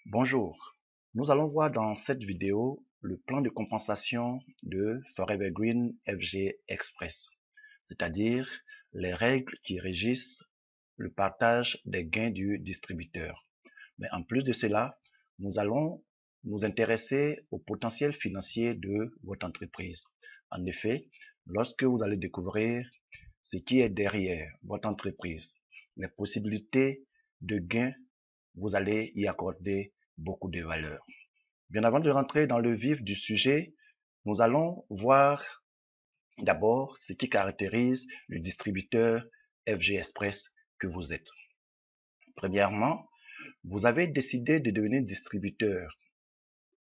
Bonjour, nous allons voir dans cette vidéo le plan de compensation de Forever Green FG Express, c'est-à-dire les règles qui régissent le partage des gains du distributeur. Mais en plus de cela, nous allons nous intéresser au potentiel financier de votre entreprise. En effet, lorsque vous allez découvrir ce qui est derrière votre entreprise, les possibilités de gains, vous allez y accorder beaucoup de valeur. Bien avant de rentrer dans le vif du sujet, nous allons voir d'abord ce qui caractérise le distributeur FG Express que vous êtes. Premièrement, vous avez décidé de devenir distributeur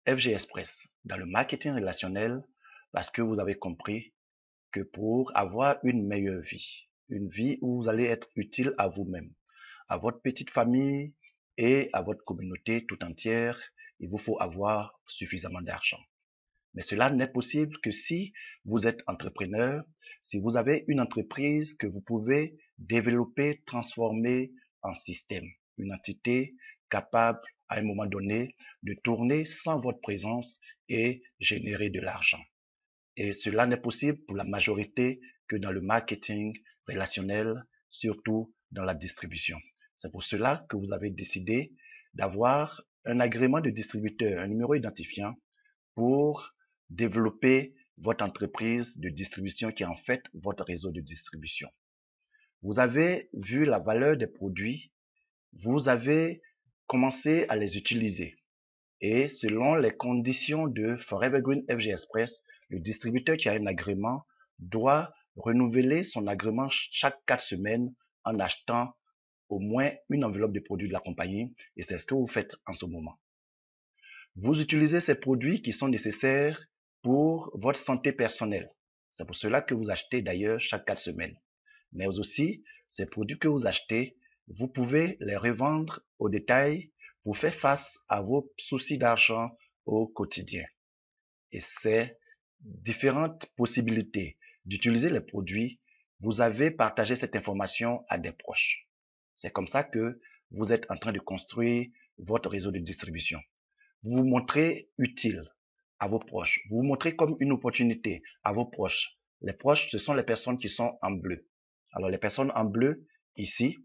FG Express dans le marketing relationnel parce que vous avez compris que pour avoir une meilleure vie, une vie où vous allez être utile à vous-même, à votre petite famille et à votre communauté tout entière, il vous faut avoir suffisamment d'argent. Mais cela n'est possible que si vous êtes entrepreneur, si vous avez une entreprise que vous pouvez développer, transformer en système, une entité capable à un moment donné de tourner sans votre présence et générer de l'argent. Et cela n'est possible pour la majorité que dans le marketing relationnel, surtout dans la distribution. C'est pour cela que vous avez décidé d'avoir un agrément de distributeur, un numéro identifiant pour développer votre entreprise de distribution qui est en fait votre réseau de distribution. Vous avez vu la valeur des produits, vous avez commencé à les utiliser. Et selon les conditions de Forever Green FG Express, le distributeur qui a un agrément doit renouveler son agrément chaque 4 semaines en achetant au moins une enveloppe de produits de la compagnie. Et c'est ce que vous faites en ce moment. Vous utilisez ces produits qui sont nécessaires pour votre santé personnelle. C'est pour cela que vous achetez d'ailleurs chaque 4 semaines. Mais aussi, ces produits que vous achetez, vous pouvez les revendre au détail pour faire face à vos soucis d'argent au quotidien. Et ces différentes possibilités d'utiliser les produits, vous avez partagé cette information à des proches. C'est comme ça que vous êtes en train de construire votre réseau de distribution. Vous vous montrez utile à vos proches. Vous vous montrez comme une opportunité à vos proches. Les proches, ce sont les personnes qui sont en bleu. Alors, les personnes en bleu, ici,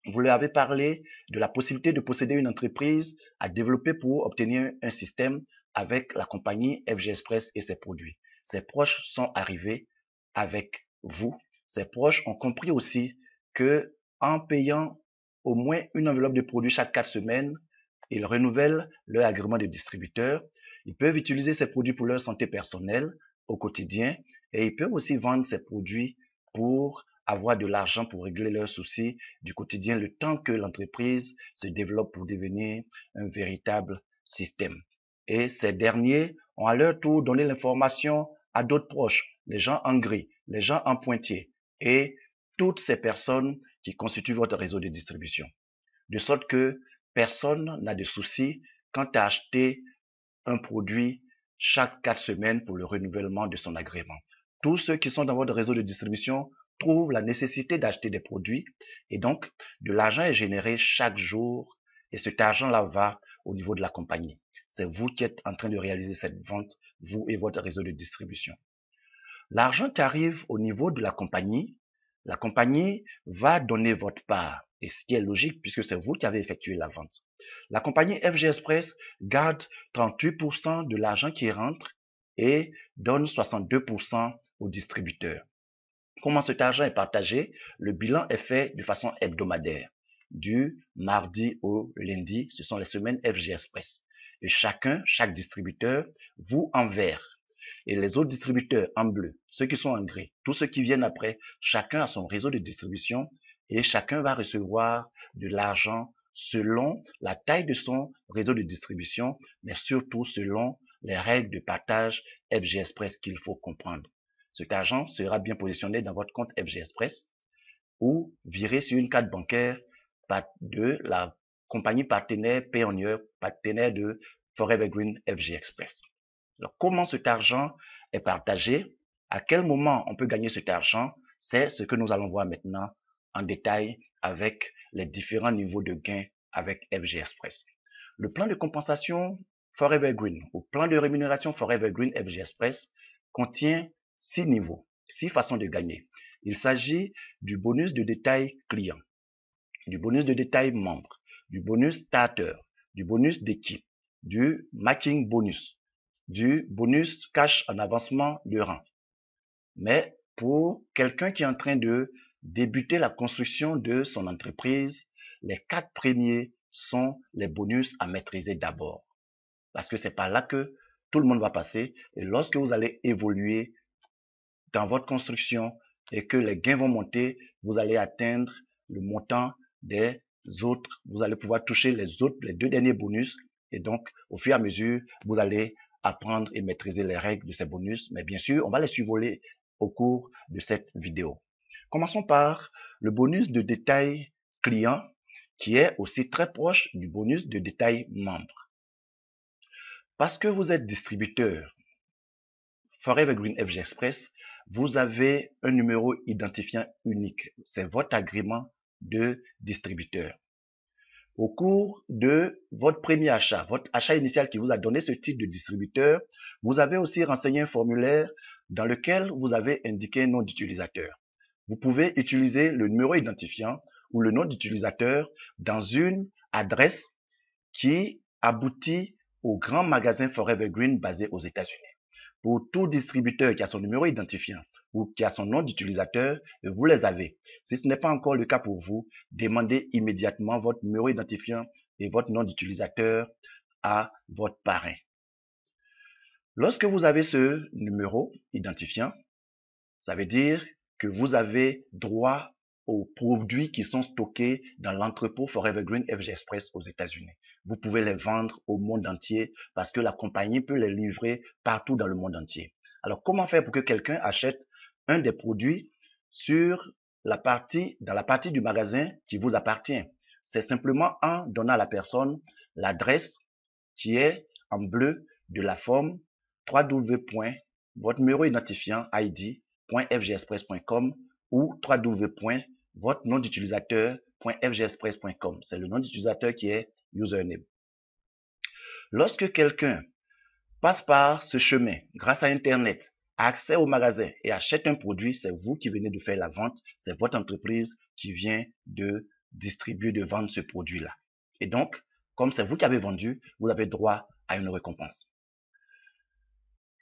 vous leur avez parlé de la possibilité de posséder une entreprise à développer pour obtenir un système avec la compagnie FG Express et ses produits. Ces proches sont arrivés avec vous. Ces proches ont compris aussi que en payant au moins une enveloppe de produits chaque 4 semaines, ils renouvellent leur agrément de distributeur. Ils peuvent utiliser ces produits pour leur santé personnelle au quotidien et ils peuvent aussi vendre ces produits pour avoir de l'argent pour régler leurs soucis du quotidien le temps que l'entreprise se développe pour devenir un véritable système. Et ces derniers ont à leur tour donné l'information à d'autres proches, les gens en gris, les gens en pointillé et toutes ces personnes qui constituent votre réseau de distribution. De sorte que personne n'a de souci quant à acheter un produit chaque 4 semaines pour le renouvellement de son agrément. Tous ceux qui sont dans votre réseau de distribution trouvent la nécessité d'acheter des produits et donc de l'argent est généré chaque jour et cet argent-là va au niveau de la compagnie. C'est vous qui êtes en train de réaliser cette vente, vous et votre réseau de distribution. L'argent qui arrive au niveau de la compagnie va donner votre part, et ce qui est logique puisque c'est vous qui avez effectué la vente. La compagnie FG Express garde 38% de l'argent qui rentre et donne 62% au distributeur. Comment cet argent est partagé? Le bilan est fait de façon hebdomadaire, du mardi au lundi, ce sont les semaines FG Express. Et chaque distributeur, vous en vert et les autres distributeurs en bleu, ceux qui sont en gris, tous ceux qui viennent après, chacun a son réseau de distribution et chacun va recevoir de l'argent selon la taille de son réseau de distribution, mais surtout selon les règles de partage FG Express qu'il faut comprendre. Cet argent sera bien positionné dans votre compte FG Express ou viré sur une carte bancaire de la compagnie partenaire Payoneer, partenaire de Forever Green FG Express. Alors, comment cet argent est partagé? À quel moment on peut gagner cet argent? C'est ce que nous allons voir maintenant en détail avec les différents niveaux de gains avec FG Express. Le plan de compensation Forever Green ou plan de rémunération Forever Green FG Express contient 6 niveaux, 6 façons de gagner. Il s'agit du bonus de détail client, du bonus de détail membre, du bonus starter, du bonus d'équipe, du matching bonus, du bonus cash en avancement de rang. Mais pour quelqu'un qui est en train de débuter la construction de son entreprise, les 4 premiers sont les bonus à maîtriser d'abord. Parce que c'est par là que tout le monde va passer. Et lorsque vous allez évoluer dans votre construction et que les gains vont monter, vous allez atteindre le montant des autres. Vous allez pouvoir toucher les 2 derniers bonus. Et donc, au fur et à mesure, vous allez apprendre et maîtriser les règles de ces bonus. Mais bien sûr, on va les survoler au cours de cette vidéo. Commençons par le bonus de détail client qui est aussi très proche du bonus de détail membre. Parce que vous êtes distributeur Forever Green FG Express, vous avez un numéro identifiant unique. C'est votre agrément de distributeur. Au cours de votre premier achat, votre achat initial qui vous a donné ce titre de distributeur, vous avez aussi renseigné un formulaire dans lequel vous avez indiqué un nom d'utilisateur. Vous pouvez utiliser le numéro identifiant ou le nom d'utilisateur dans une adresse qui aboutit au grand magasin Forever Green basé aux États-Unis. Pour tout distributeur qui a son numéro identifiant ou qui a son nom d'utilisateur, vous les avez. Si ce n'est pas encore le cas pour vous, demandez immédiatement votre numéro identifiant et votre nom d'utilisateur à votre parrain. Lorsque vous avez ce numéro identifiant, ça veut dire que vous avez droit aux produits qui sont stockés dans l'entrepôt Forever Green FG Express aux États-Unis. Vous pouvez les vendre au monde entier parce que la compagnie peut les livrer partout dans le monde entier. Alors, comment faire pour que quelqu'un achète un des produits dans la partie du magasin qui vous appartient? C'est simplement en donnant à la personne l'adresse qui est en bleu de la forme www. votre numéro identifiant id.fgexpress.com ou www.votre nom d'utilisateur.fgexpress.com. C'est le nom d'utilisateur qui est username. Lorsque quelqu'un passe par ce chemin, grâce à Internet, a accès au magasin et achète un produit, c'est vous qui venez de faire la vente, c'est votre entreprise qui vient de distribuer, de vendre ce produit-là. Et donc, comme c'est vous qui avez vendu, vous avez droit à une récompense.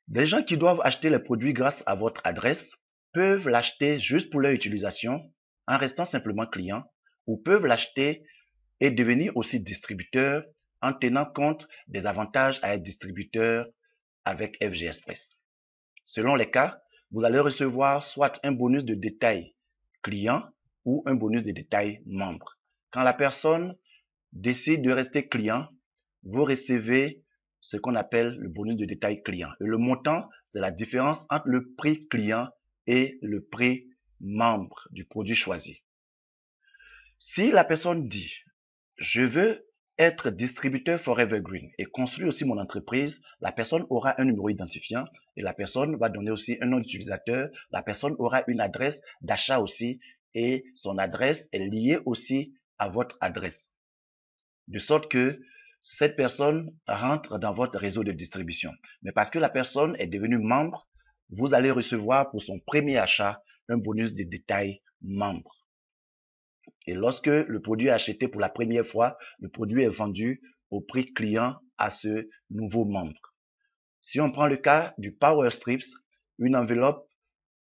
Des gens qui doivent acheter les produits grâce à votre adresse peuvent l'acheter juste pour leur utilisation en restant simplement client ou peuvent l'acheter et devenir aussi distributeur en tenant compte des avantages à être distributeur avec FG Express. Selon les cas, vous allez recevoir soit un bonus de détail client ou un bonus de détail membre. Quand la personne décide de rester client, vous recevez ce qu'on appelle le bonus de détail client. Et le montant, c'est la différence entre le prix client et le prix membre du produit choisi. Si la personne dit, je veux être distributeur Forever Green et construire aussi mon entreprise, la personne aura un numéro identifiant et la personne va donner aussi un nom d'utilisateur. La personne aura une adresse d'achat aussi et son adresse est liée aussi à votre adresse. De sorte que cette personne rentre dans votre réseau de distribution. Mais parce que la personne est devenue membre, vous allez recevoir pour son premier achat un bonus de détail membre. Et lorsque le produit est acheté pour la première fois, le produit est vendu au prix client à ce nouveau membre. Si on prend le cas du Power Strips, une enveloppe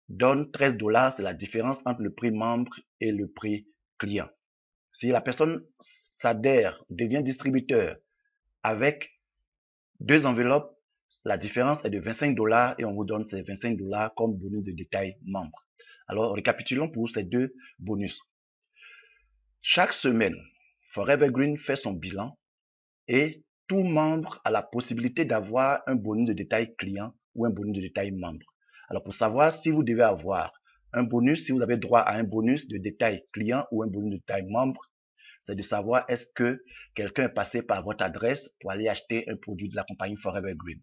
donne 13 $, c'est la différence entre le prix membre et le prix client. Si la personne s'adhère, devient distributeur avec 2 enveloppes, la différence est de 25 $ et on vous donne ces 25 $ comme bonus de détail membre. Alors, récapitulons pour ces 2 bonus. Chaque semaine, Forever Green fait son bilan et tout membre a la possibilité d'avoir un bonus de détail client ou un bonus de détail membre. Alors, pour savoir si vous devez avoir un bonus, si vous avez droit à un bonus de détail client ou un bonus de détail membre, c'est de savoir est-ce que quelqu'un est passé par votre adresse pour aller acheter un produit de la compagnie Forever Green.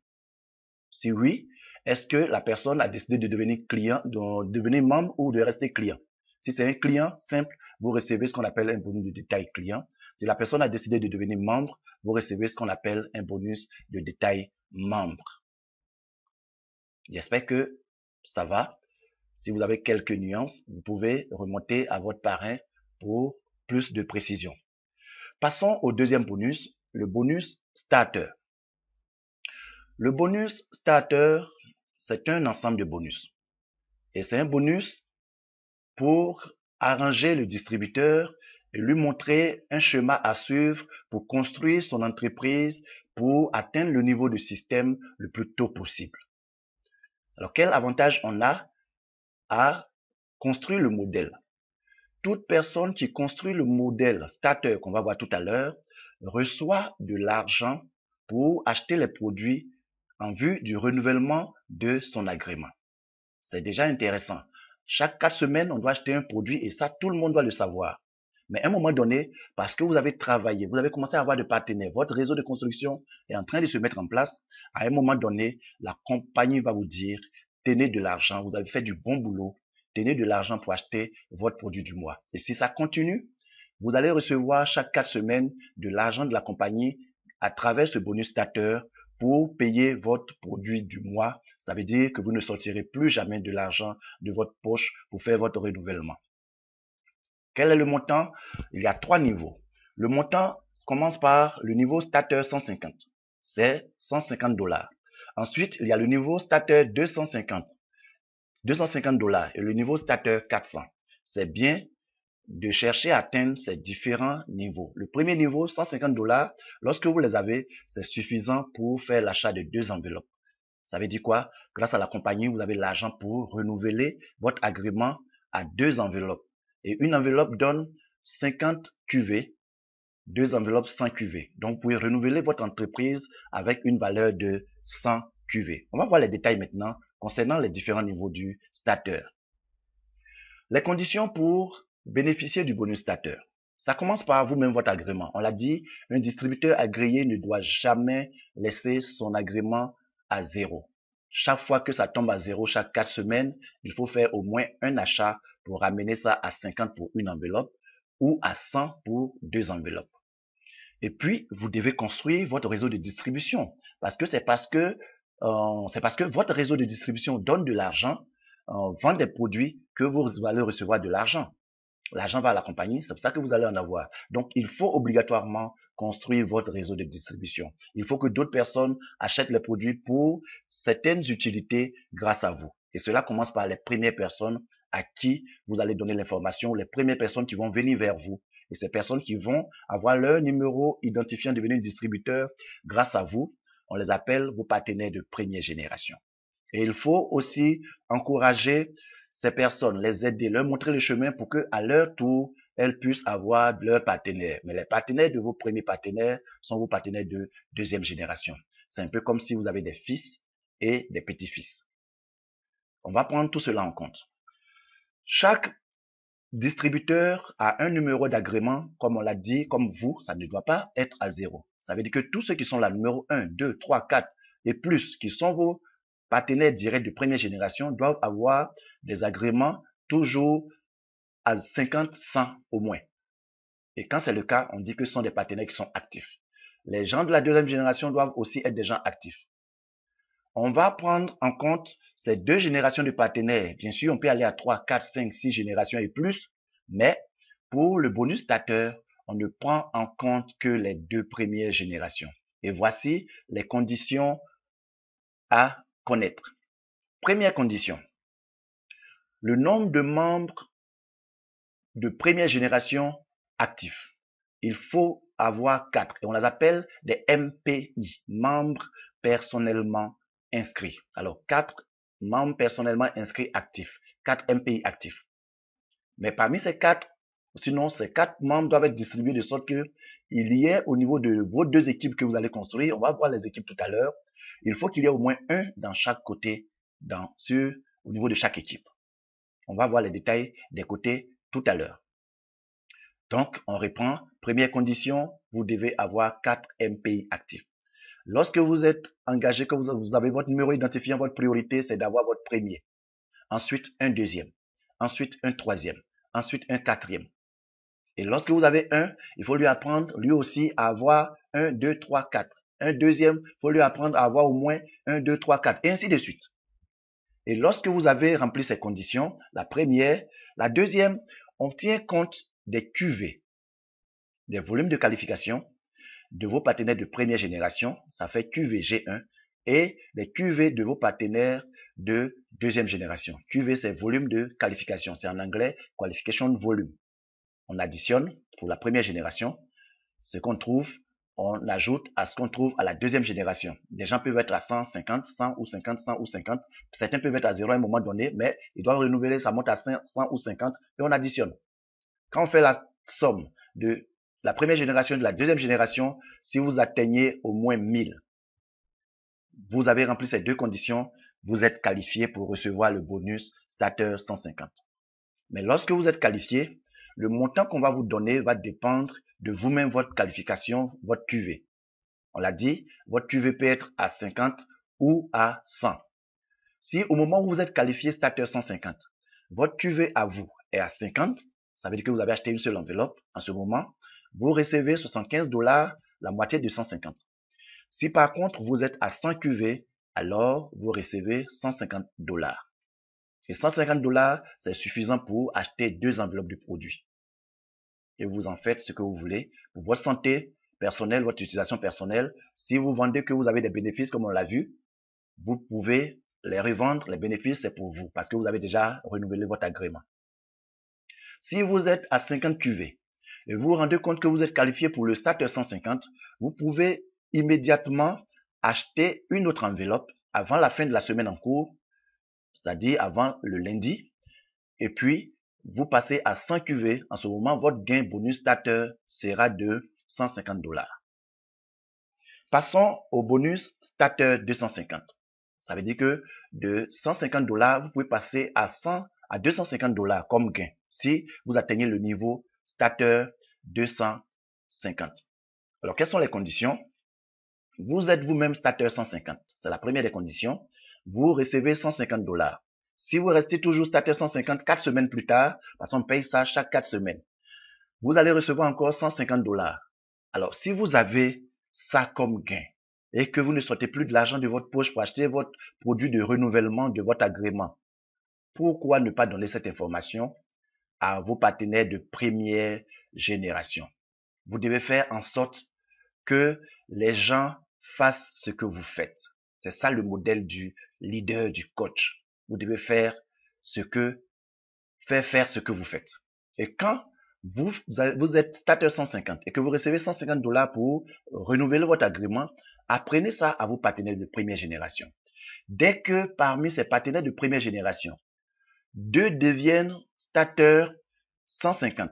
Si oui, est-ce que la personne a décidé de devenir client, de devenir membre ou de rester client? Si c'est un client simple, vous recevez ce qu'on appelle un bonus de détail client. Si la personne a décidé de devenir membre, vous recevez ce qu'on appelle un bonus de détail membre. J'espère que ça va. Si vous avez quelques nuances, vous pouvez remonter à votre parrain pour plus de précision. Passons au deuxième bonus, le bonus starter. Le bonus starter, c'est un ensemble de bonus. Et c'est un bonus pour arranger le distributeur et lui montrer un schéma à suivre pour construire son entreprise pour atteindre le niveau de système le plus tôt possible. Alors, quel avantage on a à construire le modèle? Toute personne qui construit le modèle starter qu'on va voir tout à l'heure reçoit de l'argent pour acheter les produits en vue du renouvellement de son agrément. C'est déjà intéressant. Chaque 4 semaines, on doit acheter un produit et ça, tout le monde doit le savoir. Mais à un moment donné, parce que vous avez travaillé, vous avez commencé à avoir des partenaires, votre réseau de construction est en train de se mettre en place, à un moment donné, la compagnie va vous dire, tenez de l'argent, vous avez fait du bon boulot, tenez de l'argent pour acheter votre produit du mois. Et si ça continue, vous allez recevoir chaque 4 semaines de l'argent de la compagnie à travers ce bonus starter pour payer votre produit du mois. Ça veut dire que vous ne sortirez plus jamais de l'argent de votre poche pour faire votre renouvellement. Quel est le montant? Il y a 3 niveaux. Le montant commence par le niveau starter 150. C'est 150 $. Ensuite, il y a le niveau starter 250 $. Et le niveau starter 400. C'est bien de chercher à atteindre ces différents niveaux. Le premier niveau, 150 $, lorsque vous les avez, c'est suffisant pour faire l'achat de 2 enveloppes. Ça veut dire quoi? Grâce à la compagnie, vous avez l'argent pour renouveler votre agrément à 2 enveloppes. Et une enveloppe donne 50 QV, 2 enveloppes 100 QV. Donc, vous pouvez renouveler votre entreprise avec une valeur de 100 QV. On va voir les détails maintenant concernant les différents niveaux du starter. Les conditions pour bénéficier du bonus starter. Ça commence par vous-même votre agrément. On l'a dit, un distributeur agréé ne doit jamais laisser son agrément à 0. Chaque fois que ça tombe à 0, chaque 4 semaines, il faut faire au moins un achat pour ramener ça à 50 pour une enveloppe ou à 100 pour 2 enveloppes. Et puis, vous devez construire votre réseau de distribution parce que c'est parce que votre réseau de distribution donne de l'argent, vend des produits que vous allez recevoir de l'argent. L'argent va à la compagnie, c'est pour ça que vous allez en avoir. Donc, il faut obligatoirement construire votre réseau de distribution. Il faut que d'autres personnes achètent les produits pour certaines utilités grâce à vous. Et cela commence par les premières personnes à qui vous allez donner l'information, les premières personnes qui vont venir vers vous. Et ces personnes qui vont avoir leur numéro identifiant devenir distributeur grâce à vous, on les appelle vos partenaires de première génération. Et il faut aussi encourager ces personnes, les aider, leur montrer le chemin pour que, à leur tour, elles puissent avoir leurs partenaires. Mais les partenaires de vos premiers partenaires sont vos partenaires de deuxième génération. C'est un peu comme si vous avez des fils et des petits-fils. On va prendre tout cela en compte. Chaque distributeur a un numéro d'agrément, comme on l'a dit, comme vous, ça ne doit pas être à 0. Ça veut dire que tous ceux qui sont là, numéro 1, 2, 3, 4 et plus, qui sont vos partenaires directs de première génération, doivent avoir des agréments toujours à 50, 100 au moins. Et quand c'est le cas, on dit que ce sont des partenaires qui sont actifs. Les gens de la deuxième génération doivent aussi être des gens actifs. On va prendre en compte ces 2 générations de partenaires. Bien sûr, on peut aller à 3, 4, 5, 6 générations et plus, mais pour le bonus starter, on ne prend en compte que les 2 premières générations. Et voici les conditions à connaître. Première condition, le nombre de membres de première génération actifs. Il faut avoir 4 et on les appelle des MPI, membres personnellement inscrits. Alors 4 membres personnellement inscrits actifs, 4 MPI actifs. Mais parmi ces 4, sinon ces 4 membres doivent être distribués de sorte que il y ait au niveau de vos 2 équipes que vous allez construire, on va voir les équipes tout à l'heure, il faut qu'il y ait au moins un dans chaque côté, au niveau de chaque équipe. On va voir les détails des côtés tout à l'heure. Donc, on reprend. Première condition, vous devez avoir 4 MPI actifs. Lorsque vous êtes engagé, que vous avez votre numéro identifiant, votre priorité, c'est d'avoir votre premier. Ensuite, un deuxième. Ensuite, un troisième. Ensuite, un quatrième. Et lorsque vous avez 1, il faut lui apprendre lui aussi à avoir 1, 2, 3, 4. Un deuxième, il faut lui apprendre à avoir au moins 1, 2, 3, 4, et ainsi de suite. Et lorsque vous avez rempli ces conditions, la première, la deuxième, on tient compte des QV, des volumes de qualification de vos partenaires de première génération, ça fait QVG1, et les QV de vos partenaires de deuxième génération. QV, c'est volume de qualification, c'est en anglais Qualification Volume. On additionne pour la première génération ce qu'on trouve, on ajoute à ce qu'on trouve à la deuxième génération. Des gens peuvent être à 150, 100 ou 50, 100 ou 50. Certains peuvent être à 0 à un moment donné, mais ils doivent renouveler, ça monte à 100 ou 50 et on additionne. Quand on fait la somme de la première génération et de la deuxième génération, si vous atteignez au moins 1000, vous avez rempli ces deux conditions, vous êtes qualifié pour recevoir le bonus Starter 150. Mais lorsque vous êtes qualifié, le montant qu'on va vous donner va dépendre de vous-même, votre qualification, votre QV. On l'a dit, votre QV peut être à 50 ou à 100. Si au moment où vous êtes qualifié Starter 150, votre QV à vous est à 50, ça veut dire que vous avez acheté une seule enveloppe en ce moment, vous recevez 75 $, la moitié de 150. Si par contre vous êtes à 100 QV, alors vous recevez 150 $. Et 150 $, c'est suffisant pour acheter 2 enveloppes de produits. Et vous en faites ce que vous voulez pour votre santé personnelle, votre utilisation personnelle. Si vous vendez que vous avez des bénéfices, comme on l'a vu, vous pouvez les revendre. Les bénéfices, c'est pour vous parce que vous avez déjà renouvelé votre agrément. Si vous êtes à 50 QV et vous vous rendez compte que vous êtes qualifié pour le Starter 150, vous pouvez immédiatement acheter une autre enveloppe avant la fin de la semaine en cours, c'est-à-dire avant le lundi, et puis vous passez à 100 QV. En ce moment, votre gain bonus Starter sera de 150 $. Passons au bonus Starter 250. Ça veut dire que de 150 $, vous pouvez passer à 250 $ comme gain si vous atteignez le niveau Starter 250. Alors, quelles sont les conditions? Vous êtes vous-même Starter 150. C'est la première des conditions. Vous recevez 150 $. Si vous restez toujours Starter 150 4 semaines plus tard, parce qu'on paye ça chaque 4 semaines, vous allez recevoir encore 150 $. Alors, si vous avez ça comme gain et que vous ne sortez plus de l'argent de votre poche pour acheter votre produit de renouvellement de votre agrément, pourquoi ne pas donner cette information à vos partenaires de première génération? Vous devez faire en sorte que les gens fassent ce que vous faites. C'est ça le modèle du leader, du coach. Vous devez faire ce que vous faites. Et quand vous êtes Starter 150 et que vous recevez 150 $ pour renouveler votre agrément, apprenez ça à vos partenaires de première génération. Dès que parmi ces partenaires de première génération, 2 deviennent Starter 150,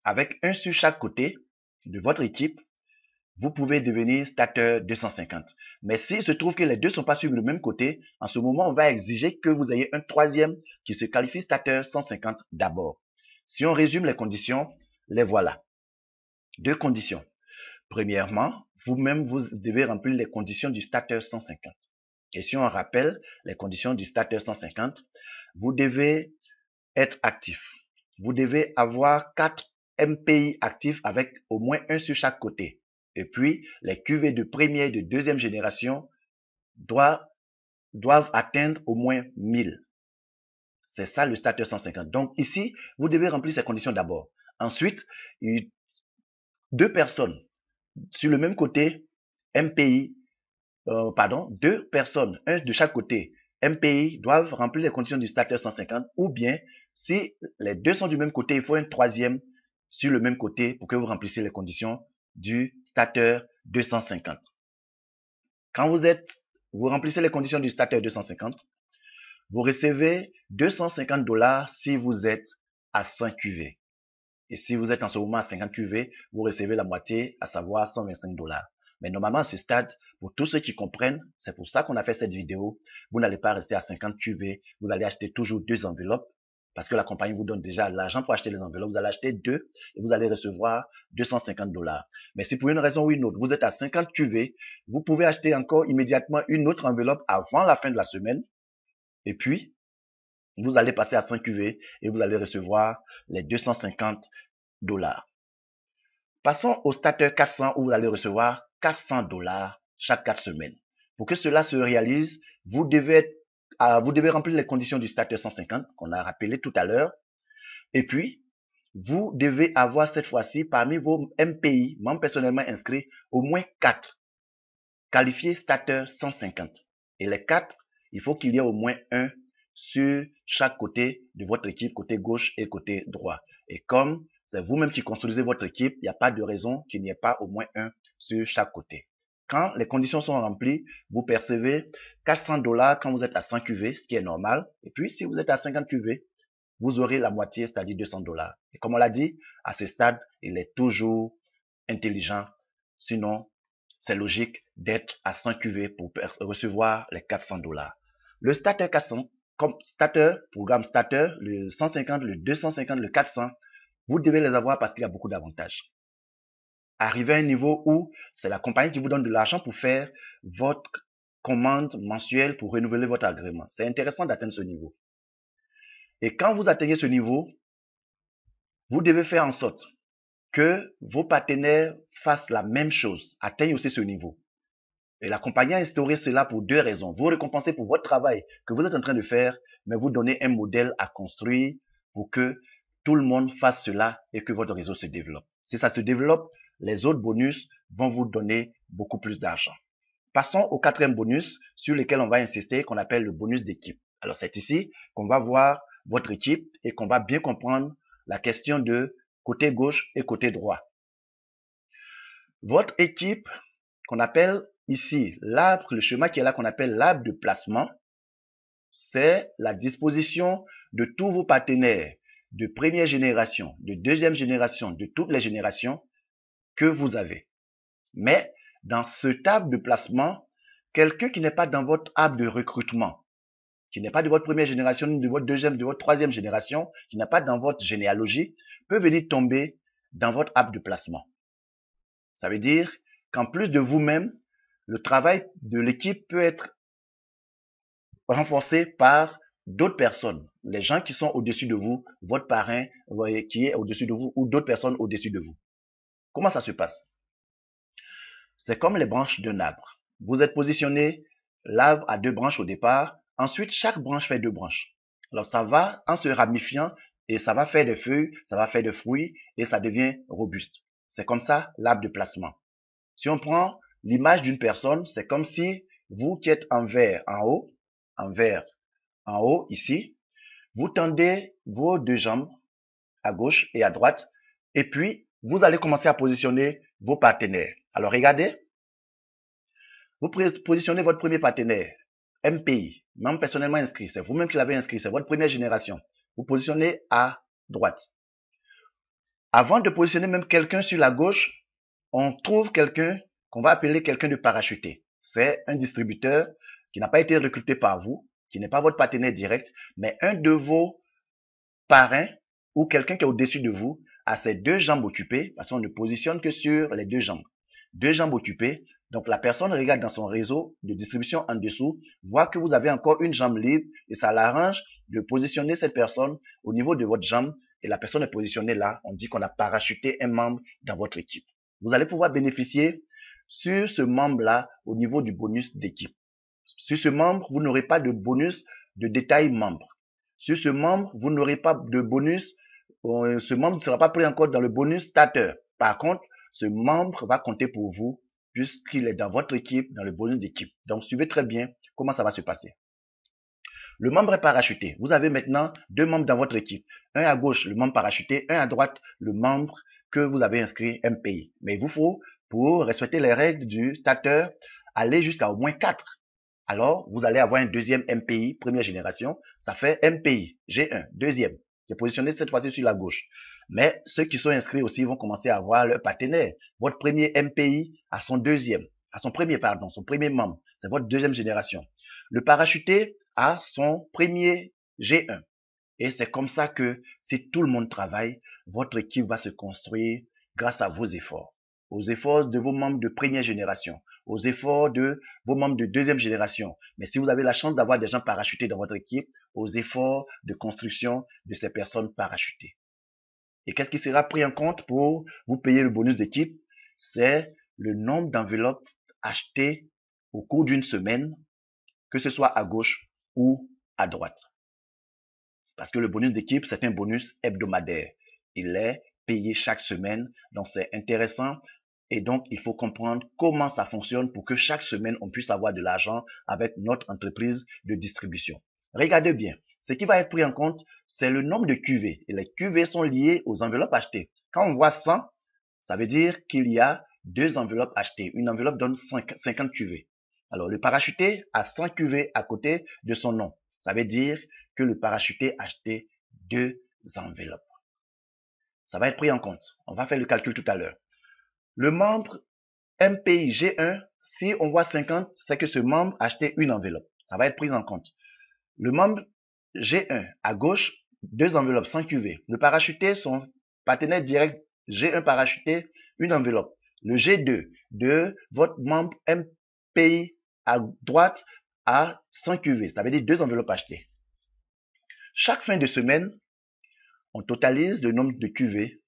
avec un sur chaque côté de votre équipe, vous pouvez devenir Starter 250. Mais s'il se trouve que les deux ne sont pas sur le même côté, en ce moment, on va exiger que vous ayez un troisième qui se qualifie Starter 150 d'abord. Si on résume les conditions, les voilà. 2 conditions. Premièrement, vous-même, vous devez remplir les conditions du Starter 150. Et si on rappelle les conditions du Starter 150, vous devez être actif. Vous devez avoir 4 MPI actifs avec au moins un sur chaque côté. Et puis, les QV de première et de deuxième génération doivent atteindre au moins 1000. C'est ça le Starter 150. Donc ici, vous devez remplir ces conditions d'abord. Ensuite, 2 personnes sur le même côté, MPI, 2 personnes, un de chaque côté, MPI, doivent remplir les conditions du Starter 150, ou bien, si les deux sont du même côté, il faut un troisième sur le même côté pour que vous remplissiez les conditions du Starter 250. Quand vous remplissez les conditions du Starter 250, vous recevez 250 $ si vous êtes à 100 QV. Et si vous êtes en ce moment à 50 QV, vous recevez la moitié, à savoir 125 $. Mais normalement, à ce stade, pour tous ceux qui comprennent, c'est pour ça qu'on a fait cette vidéo, vous n'allez pas rester à 50 QV, vous allez acheter toujours 2 enveloppes, parce que la compagnie vous donne déjà l'argent pour acheter les enveloppes, vous allez acheter 2 et vous allez recevoir 250 $. Mais si pour une raison ou une autre, vous êtes à 50 QV, vous pouvez acheter encore immédiatement une autre enveloppe avant la fin de la semaine, et puis, vous allez passer à 100 QV et vous allez recevoir les 250 Passons au starter 400 où vous allez recevoir 400 $ chaque 4 semaines. Pour que cela se réalise, vous devez remplir les conditions du starter 150 qu'on a rappelé tout à l'heure. Et puis, vous devez avoir cette fois-ci parmi vos MPI, membres personnellement inscrits, au moins 4 qualifiés starter 150. Et les 4, il faut qu'il y ait au moins un sur chaque côté de votre équipe, côté gauche et côté droit. Et comme c'est vous-même qui construisez votre équipe, il n'y a pas de raison qu'il n'y ait pas au moins un sur chaque côté. Quand les conditions sont remplies, vous percevez 400 $ quand vous êtes à 100 QV, ce qui est normal. Et puis, si vous êtes à 50 QV, vous aurez la moitié, c'est-à-dire 200 $. Et comme on l'a dit, à ce stade, il est toujours intelligent. Sinon, c'est logique d'être à 100 QV pour recevoir les 400 $. Le starter 400, comme starter, programme starter, le 150, le 250, le 400, vous devez les avoir parce qu'il y a beaucoup d'avantages. Arriver à un niveau où c'est la compagnie qui vous donne de l'argent pour faire votre commande mensuelle pour renouveler votre agrément. C'est intéressant d'atteindre ce niveau. Et quand vous atteignez ce niveau, vous devez faire en sorte que vos partenaires fassent la même chose, atteignent aussi ce niveau. Et la compagnie a instauré cela pour deux raisons. Vous récompensez pour votre travail que vous êtes en train de faire, mais vous donnez un modèle à construire pour que tout le monde fasse cela et que votre réseau se développe. Si ça se développe, les autres bonus vont vous donner beaucoup plus d'argent. Passons au quatrième bonus sur lequel on va insister, qu'on appelle le bonus d'équipe. Alors c'est ici qu'on va voir votre équipe et qu'on va bien comprendre la question de côté gauche et côté droit. Votre équipe, qu'on appelle ici l'arbre, le schéma qui est là, qu'on appelle l'arbre de placement, c'est la disposition de tous vos partenaires de première génération, de deuxième génération, de toutes les générations que vous avez. Mais dans ce arbre de placement, quelqu'un qui n'est pas dans votre arbre de recrutement, qui n'est pas de votre première génération, de votre deuxième, de votre troisième génération, qui n'est pas dans votre généalogie, peut venir tomber dans votre arbre de placement. Ça veut dire qu'en plus de vous-même, le travail de l'équipe peut être renforcé par d'autres personnes, les gens qui sont au-dessus de vous, votre parrain qui est au-dessus de vous ou d'autres personnes au-dessus de vous. Comment ça se passe? C'est comme les branches d'un arbre. Vous êtes positionné, l'arbre a 2 branches au départ, ensuite chaque branche fait 2 branches. Alors ça va en se ramifiant et ça va faire des feuilles, ça va faire des fruits et ça devient robuste. C'est comme ça l'arbre de placement. Si on prend l'image d'une personne, c'est comme si vous qui êtes en vert en haut ici, vous tendez vos 2 jambes à gauche et à droite et puis vous allez commencer à positionner vos partenaires. Alors regardez, vous positionnez votre premier partenaire, MPI, membre personnellement inscrit, c'est vous-même qui l'avez inscrit, c'est votre première génération. Vous positionnez à droite. Avant de positionner même quelqu'un sur la gauche, on trouve quelqu'un qu'on va appeler quelqu'un de parachuté. C'est un distributeur qui n'a pas été recruté par vous, qui n'est pas votre partenaire direct, mais un de vos parrains ou quelqu'un qui est au-dessus de vous a ses 2 jambes occupées, parce qu'on ne positionne que sur les 2 jambes. 2 jambes occupées. Donc la personne regarde dans son réseau de distribution en dessous, voit que vous avez encore une jambe libre et ça l'arrange de positionner cette personne au niveau de votre jambe et la personne est positionnée là. On dit qu'on a parachuté un membre dans votre équipe. Vous allez pouvoir bénéficier sur ce membre-là au niveau du bonus d'équipe. Sur ce membre, vous n'aurez pas de bonus de détail membre. Sur ce membre, vous n'aurez pas de bonus. Ce membre ne sera pas pris encore dans le bonus starter. Par contre, ce membre va compter pour vous puisqu'il est dans votre équipe, dans le bonus d'équipe. Donc, suivez très bien comment ça va se passer. Le membre est parachuté. Vous avez maintenant 2 membres dans votre équipe. Un à gauche, le membre parachuté. Un à droite, le membre que vous avez inscrit MPI. Mais il vous faut, pour respecter les règles du starter, aller jusqu'à au moins 4. Alors, vous allez avoir un deuxième MPI, première génération. Ça fait MPI, G1, deuxième, qui est positionné cette fois-ci sur la gauche. Mais ceux qui sont inscrits aussi vont commencer à avoir leur partenaire. Votre premier MPI a son son premier membre. C'est votre deuxième génération. Le parachuté a son premier G1. Et c'est comme ça que si tout le monde travaille, votre équipe va se construire grâce à vos efforts. Aux efforts de vos membres de première génération, aux efforts de vos membres de deuxième génération. Mais si vous avez la chance d'avoir des gens parachutés dans votre équipe, aux efforts de construction de ces personnes parachutées. Et qu'est-ce qui sera pris en compte pour vous payer le bonus d'équipe? C'est le nombre d'enveloppes achetées au cours d'une semaine, que ce soit à gauche ou à droite. Parce que le bonus d'équipe, c'est un bonus hebdomadaire. Il est payé chaque semaine, donc c'est intéressant. Et donc, il faut comprendre comment ça fonctionne pour que chaque semaine, on puisse avoir de l'argent avec notre entreprise de distribution. Regardez bien. Ce qui va être pris en compte, c'est le nombre de cuvées. Et les cuvées sont liées aux enveloppes achetées. Quand on voit 100, ça veut dire qu'il y a 2 enveloppes achetées. Une enveloppe donne 50 cuvées. Alors, le parachuté a 100 cuvées à côté de son nom. Ça veut dire que le parachuté a acheté 2 enveloppes. Ça va être pris en compte. On va faire le calcul tout à l'heure. Le membre MPI G1, si on voit 50, c'est que ce membre a acheté une enveloppe. Ça va être pris en compte. Le membre G1, à gauche, 2 enveloppes, 100 cuvées. Le parachuté, son partenaire direct G1 parachuté, une enveloppe. Le G2 de votre membre MPI à droite a 100 cuvées. Ça veut dire 2 enveloppes achetées. Chaque fin de semaine, on totalise le nombre de cuvées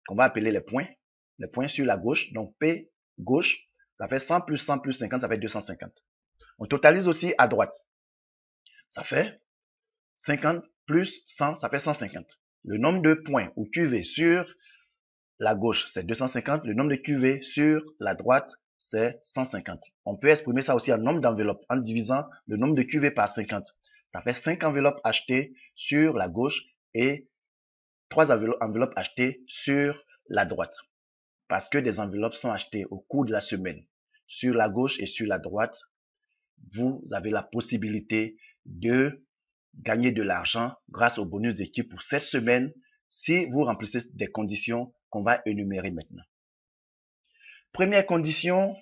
qu'on va appeler les points sur la gauche. Donc P gauche, ça fait 100 plus 100 plus 50, ça fait 250. On totalise aussi à droite. Ça fait 50 plus 100, ça fait 150. Le nombre de points ou cuvées sur la gauche, c'est 250. Le nombre de cuvées sur la droite, c'est 150. On peut exprimer ça aussi en nombre d'enveloppes en divisant le nombre de cuvées par 50. Ça fait 5 enveloppes achetées sur la gauche et 3 enveloppes achetées sur la droite. Parce que des enveloppes sont achetées au cours de la semaine sur la gauche et sur la droite, vous avez la possibilité de gagner de l'argent grâce au bonus d'équipe pour cette semaine si vous remplissez des conditions qu'on va énumérer maintenant. Première condition,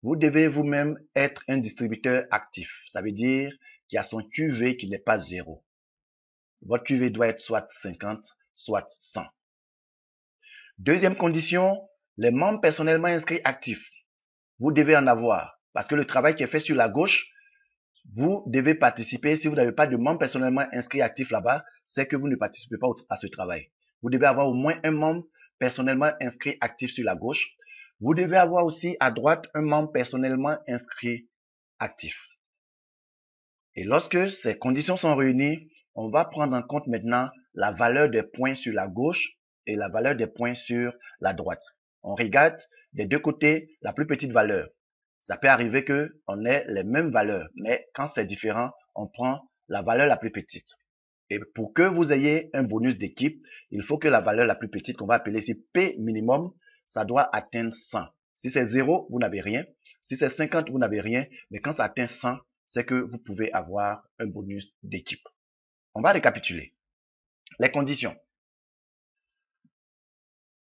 vous devez vous-même être un distributeur actif. Ça veut dire qu'il y a son QV qui n'est pas 0. Votre QV doit être soit 50, soit 100. Deuxième condition, les membres personnellement inscrits actifs. Vous devez en avoir parce que le travail qui est fait sur la gauche, vous devez participer. Si vous n'avez pas de membre personnellement inscrit actif là-bas, c'est que vous ne participez pas à ce travail. Vous devez avoir au moins un membre personnellement inscrit actif sur la gauche. Vous devez avoir aussi à droite un membre personnellement inscrit actif. Et lorsque ces conditions sont réunies, on va prendre en compte maintenant la valeur des points sur la gauche et la valeur des points sur la droite. On regarde des deux côtés la plus petite valeur. Ça peut arriver qu'on ait les mêmes valeurs, mais quand c'est différent, on prend la valeur la plus petite. Et pour que vous ayez un bonus d'équipe, il faut que la valeur la plus petite, qu'on va appeler ici P minimum, ça doit atteindre 100. Si c'est 0, vous n'avez rien. Si c'est 50, vous n'avez rien. Mais quand ça atteint 100, c'est que vous pouvez avoir un bonus d'équipe. On va récapituler. Les conditions.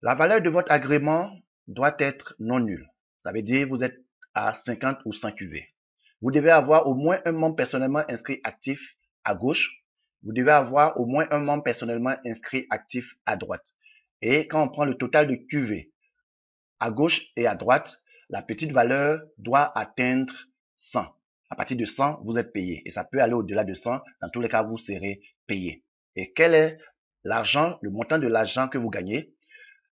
La valeur de votre agrément doit être non nulle. Ça veut dire que vous êtes à 50 ou 100 QV. Vous devez avoir au moins un membre personnellement inscrit actif à gauche. Vous devez avoir au moins un membre personnellement inscrit actif à droite. Et quand on prend le total de QV à gauche et à droite, la petite valeur doit atteindre 100. À partir de 100, vous êtes payé. Et ça peut aller au-delà de 100. Dans tous les cas, vous serez payé. Et quel est l'argent, le montant de l'argent que vous gagnez?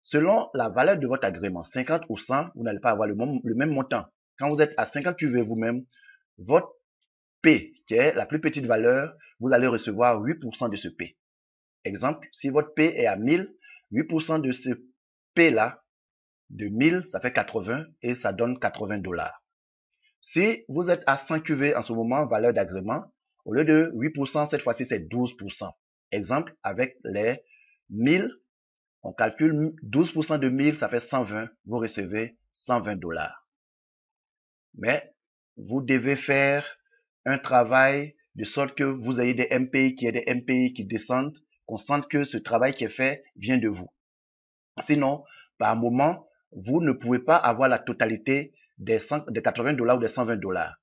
Selon la valeur de votre agrément, 50 ou 100, vous n'allez pas avoir le même montant. Quand vous êtes à 50 QV vous-même, votre P, qui est la plus petite valeur, vous allez recevoir 8% de ce P. Exemple, si votre P est à 1000, 8% de ce P-là, de 1000, ça fait 80 et ça donne 80 $. Si vous êtes à 100 QV en ce moment, valeur d'agrément, au lieu de 8%, cette fois-ci, c'est 12%. Exemple, avec les 1000, on calcule 12% de 1000, ça fait 120. Vous recevez 120 $. Mais vous devez faire un travail de sorte que vous ayez des MPI, qu'il y ait des MPI qui descendent, qu'on sente que ce travail qui est fait vient de vous. Sinon, par moment, vous ne pouvez pas avoir la totalité des 80 $ ou des 120 $,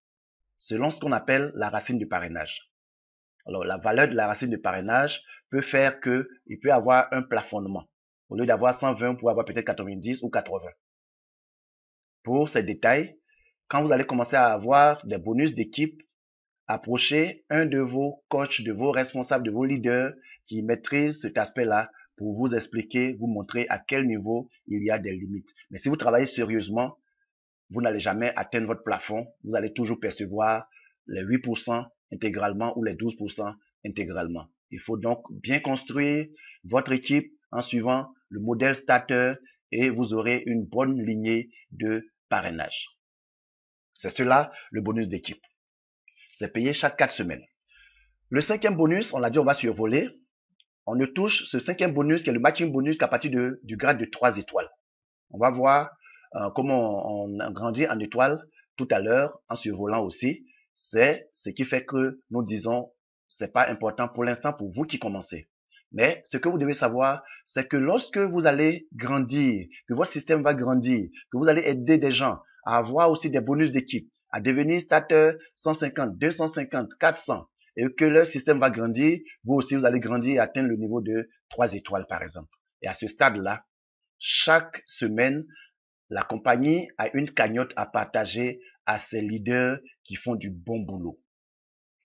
selon ce qu'on appelle la racine du parrainage. Alors, la valeur de la racine de parrainage peut faire qu'il peut avoir un plafonnement. Au lieu d'avoir 120, vous pouvez avoir peut-être 90 ou 80. Pour ces détails, quand vous allez commencer à avoir des bonus d'équipe, approchez un de vos coachs, de vos responsables, de vos leaders qui maîtrisent cet aspect-là pour vous expliquer, vous montrer à quel niveau il y a des limites. Mais si vous travaillez sérieusement, vous n'allez jamais atteindre votre plafond. Vous allez toujours percevoir les 8% intégralement ou les 12% intégralement. Il faut donc bien construire votre équipe en suivant le modèle starter et vous aurez une bonne lignée de parrainage. C'est cela le bonus d'équipe. C'est payé chaque 4 semaines. Le cinquième bonus, on l'a dit, on va survoler. On ne touche ce cinquième bonus qui est le matching bonus qu'à partir du grade de 3 étoiles. On va voir comment on grandit en étoiles tout à l'heure en survolant aussi. C'est ce qui fait que nous disons c'est pas important pour l'instant pour vous qui commencez. Mais ce que vous devez savoir, c'est que lorsque vous allez grandir, que votre système va grandir, que vous allez aider des gens à avoir aussi des bonus d'équipe, à devenir starter 150, 250, 400, et que leur système va grandir, vous aussi vous allez grandir et atteindre le niveau de 3 étoiles par exemple. Et à ce stade-là, chaque semaine, la compagnie a une cagnotte à partager à ses leaders qui font du bon boulot.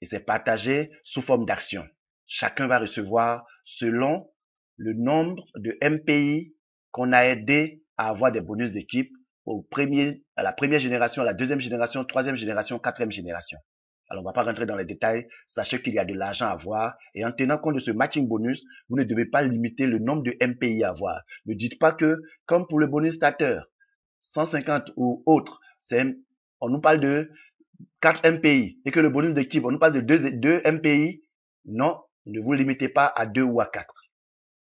Et c'est partagé sous forme d'action. Chacun va recevoir selon le nombre de MPI qu'on a aidé à avoir des bonus d'équipe à la première génération, à la deuxième génération, troisième génération, quatrième génération. Alors, on ne va pas rentrer dans les détails. Sachez qu'il y a de l'argent à avoir. Et en tenant compte de ce matching bonus, vous ne devez pas limiter le nombre de MPI à avoir. Ne dites pas que, comme pour le bonus starter, 150 ou autre, on nous parle de 4 MPI et que le bonus d'équipe, on nous parle de 2 MPI. Non, ne vous limitez pas à 2 ou à 4.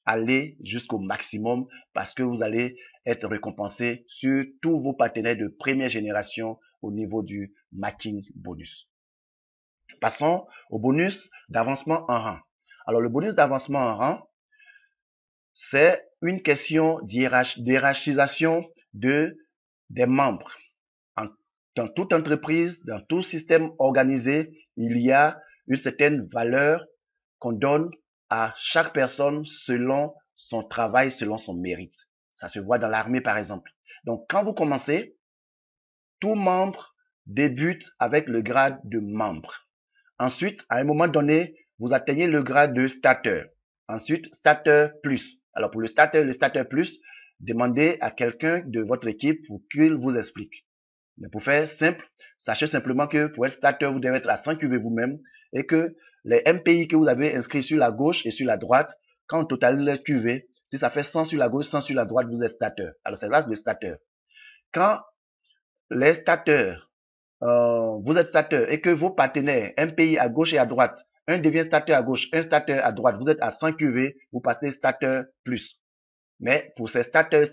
Allez jusqu'au maximum parce que vous allez être récompensé sur tous vos partenaires de première génération au niveau du matching bonus. Passons au bonus d'avancement en rang. Alors, le bonus d'avancement en rang, c'est une question d'hierarchisation des membres. Dans toute entreprise, dans tout système organisé, il y a une certaine valeur qu'on donne à chaque personne selon son travail, selon son mérite. Ça se voit dans l'armée, par exemple. Donc, quand vous commencez, tout membre débute avec le grade de membre. Ensuite, à un moment donné, vous atteignez le grade de starter. Ensuite, starter plus. Alors, pour le starter plus, demandez à quelqu'un de votre équipe pour qu'il vous explique. Mais pour faire simple, sachez simplement que pour être starter, vous devez être à 100 QV vous-même et que les MPI que vous avez inscrits sur la gauche et sur la droite, quand on totalise les QV, si ça fait 100 sur la gauche, 100 sur la droite, vous êtes starter. Alors, c'est là le starter. Quand les starters, vous êtes starter et que vos partenaires, MPI à gauche et à droite, un devient starter à gauche, un starter à droite, vous êtes à 100 QV, vous passez starter plus. Mais pour ces starter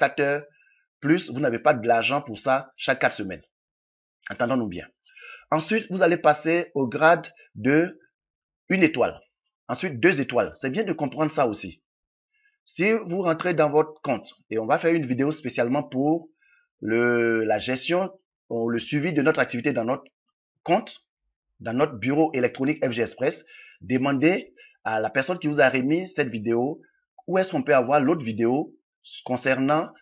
plus, vous n'avez pas de l'argent pour ça chaque 4 semaines. Entendons-nous bien. Ensuite, vous allez passer au grade de 1 étoile. Ensuite, 2 étoiles. C'est bien de comprendre ça aussi. Si vous rentrez dans votre compte, et on va faire une vidéo spécialement pour la gestion ou le suivi de notre activité dans notre compte, dans notre bureau électronique FG Express, demandez à la personne qui vous a remis cette vidéo où est-ce qu'on peut avoir l'autre vidéo concernant